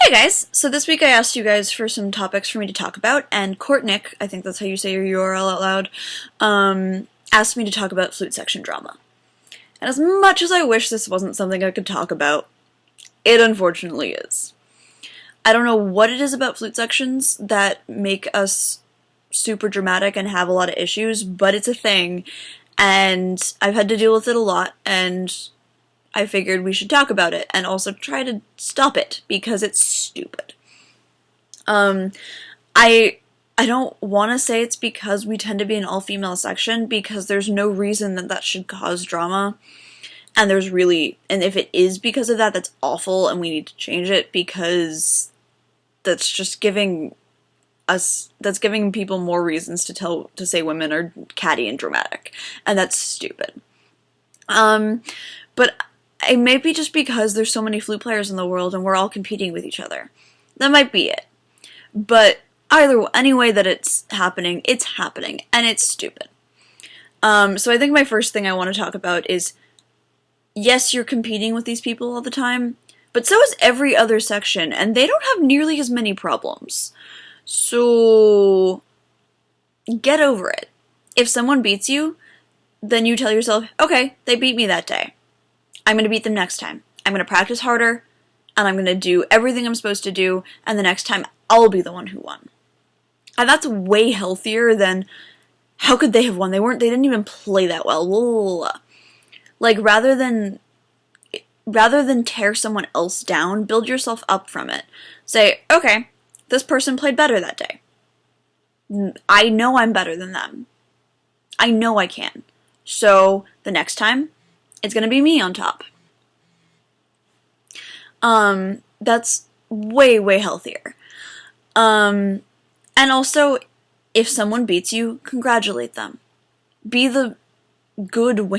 Hey guys! So this week I asked you guys for some topics for me to talk about, and kourtnyk, I think that's how you say your URL out loud, asked me to talk about flute section drama. And as much as I wish this wasn't something I could talk about, it unfortunately is. I don't know what it is about flute sections that make us super dramatic and have a lot of issues, but it's a thing, and I've had to deal with it a lot, and I figured we should talk about it and also try to stop it because it's stupid. I don't want to say it's because we tend to be an all-female section because there's no reason that should cause drama. And if it is because of that, that's awful and we need to change it because that's just that's giving people more reasons to say women are catty and dramatic. And that's stupid. But it may be just because there's so many flute players in the world and we're all competing with each other. That might be it. But any way that it's happening, and it's stupid. So I think my first thing I want to talk about is, yes, you're competing with these people all the time, but so is every other section, and they don't have nearly as many problems. So get over it. If someone beats you, then you tell yourself, okay, they beat me that day. I'm going to beat them next time. I'm going to practice harder, and I'm going to do everything I'm supposed to do, and the next time I'll be the one who won. And that's way healthier than, how could they have won? They didn't even play that well. Like, rather than tear someone else down, build yourself up from it. Say, okay, this person played better that day. I know I'm better than them. I know I can. So, the next time, it's going to be me on top. That's way, way healthier. And also, if someone beats you, congratulate them. Be the good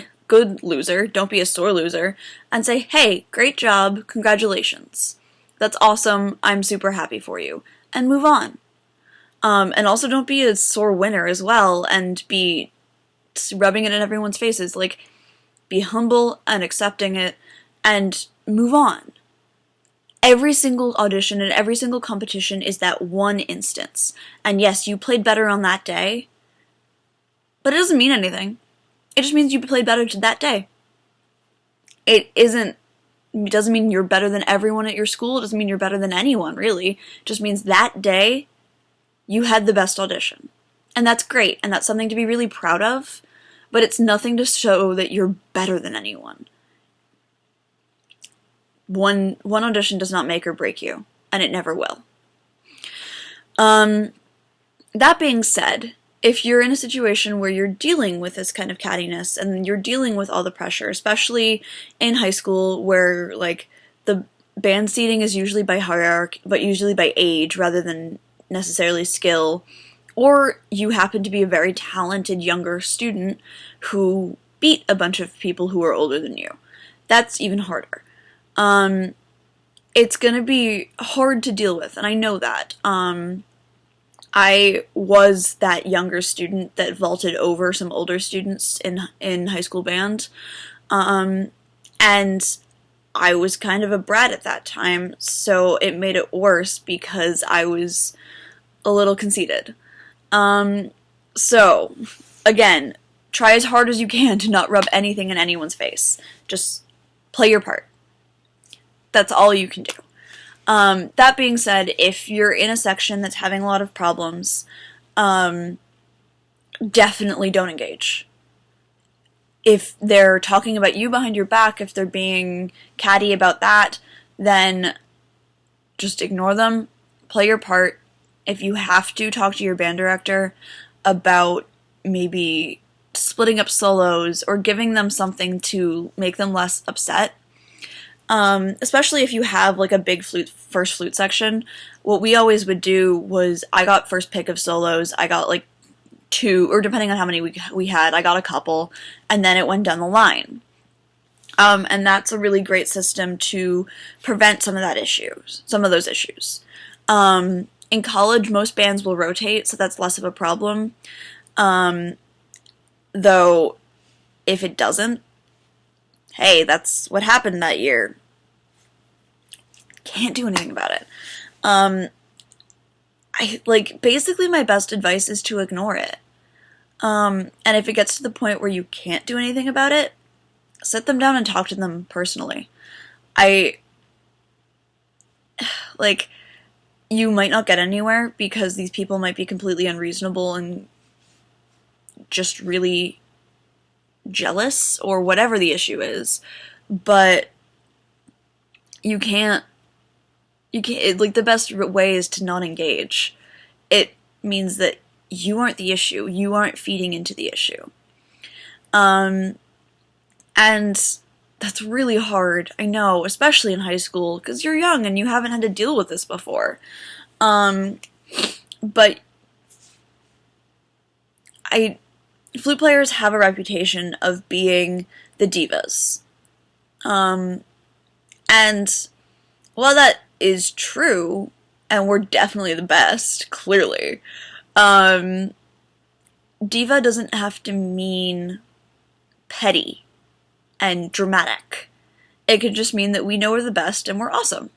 loser, don't be a sore loser, and say, hey, great job, congratulations. That's awesome, I'm super happy for you. And move on. And also don't be a sore winner as well, and be rubbing it in everyone's faces. Like, be humble and accepting it, and move on. Every single audition and every single competition is that one instance. And yes, you played better on that day, but it doesn't mean anything. It just means you played better that day. It doesn't mean you're better than everyone at your school. It doesn't mean you're better than anyone, really. It just means that day, you had the best audition. And that's great, and that's something to be really proud of. But it's nothing to show that you're better than anyone. One audition does not make or break you, and it never will. That being said, if you're in a situation where you're dealing with this kind of cattiness, and you're dealing with all the pressure, especially in high school where, like, the band seating is usually by hierarchy, but usually by age rather than necessarily skill, or you happen to be a very talented younger student who beat a bunch of people who are older than you. That's even harder. It's gonna be hard to deal with, and I know that. I was that younger student that vaulted over some older students in high school band, and I was kind of a brat at that time, so it made it worse because I was a little conceited. So, again, try as hard as you can to not rub anything in anyone's face. Just play your part. That's all you can do. That being said, if you're in a section that's having a lot of problems, definitely don't engage. If they're talking about you behind your back, if they're being catty about that, then just ignore them, play your part. If you have to, talk to your band director about maybe splitting up solos or giving them something to make them less upset. Especially if you have like a big first flute section. What we always would do was, I got first pick of solos, I got like 2, or depending on how many we had, I got a couple, and then it went down the line. And that's a really great system to prevent some of those issues. In college, most bands will rotate, so that's less of a problem. Though, if it doesn't, hey, that's what happened that year. can't do anything about it. Basically my best advice is to ignore it. And if it gets to the point where you can't do anything about it, sit them down and talk to them personally. You might not get anywhere because these people might be completely unreasonable and just really jealous or whatever the issue is, but you can't, the best way is to not engage. It means that you aren't the issue. You aren't feeding into the issue. And that's really hard, I know, especially in high school, because you're young and you haven't had to deal with this before. But flute players have a reputation of being the divas. And while that is true, and we're definitely the best, clearly, diva doesn't have to mean petty and dramatic. It could just mean that we know we're the best and we're awesome.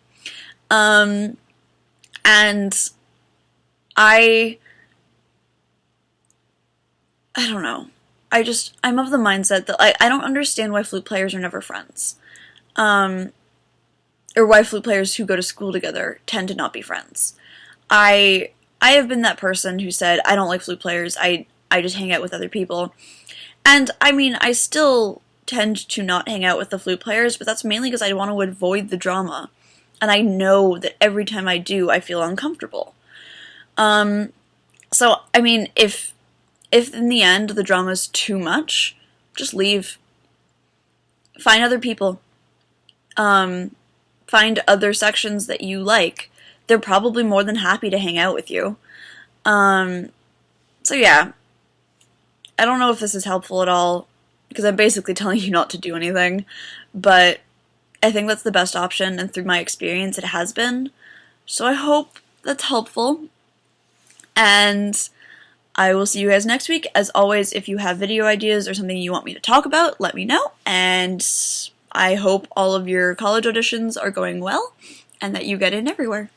And I don't know. I'm of the mindset that I don't understand why flute players are never friends. Or why flute players who go to school together tend to not be friends. I have been that person who said, I don't like flute players, I just hang out with other people. And I mean, I still tend to not hang out with the flute players, but that's mainly because I want to avoid the drama. And I know that every time I do, I feel uncomfortable. So, I mean, if in the end the drama's too much, just leave. Find other people. Find other sections that you like. They're probably more than happy to hang out with you. So yeah. I don't know if this is helpful at all, because I'm basically telling you not to do anything, but I think that's the best option, and through my experience it has been. So I hope that's helpful, and I will see you guys next week. As always, if you have video ideas or something you want me to talk about, let me know, and I hope all of your college auditions are going well, and that you get in everywhere.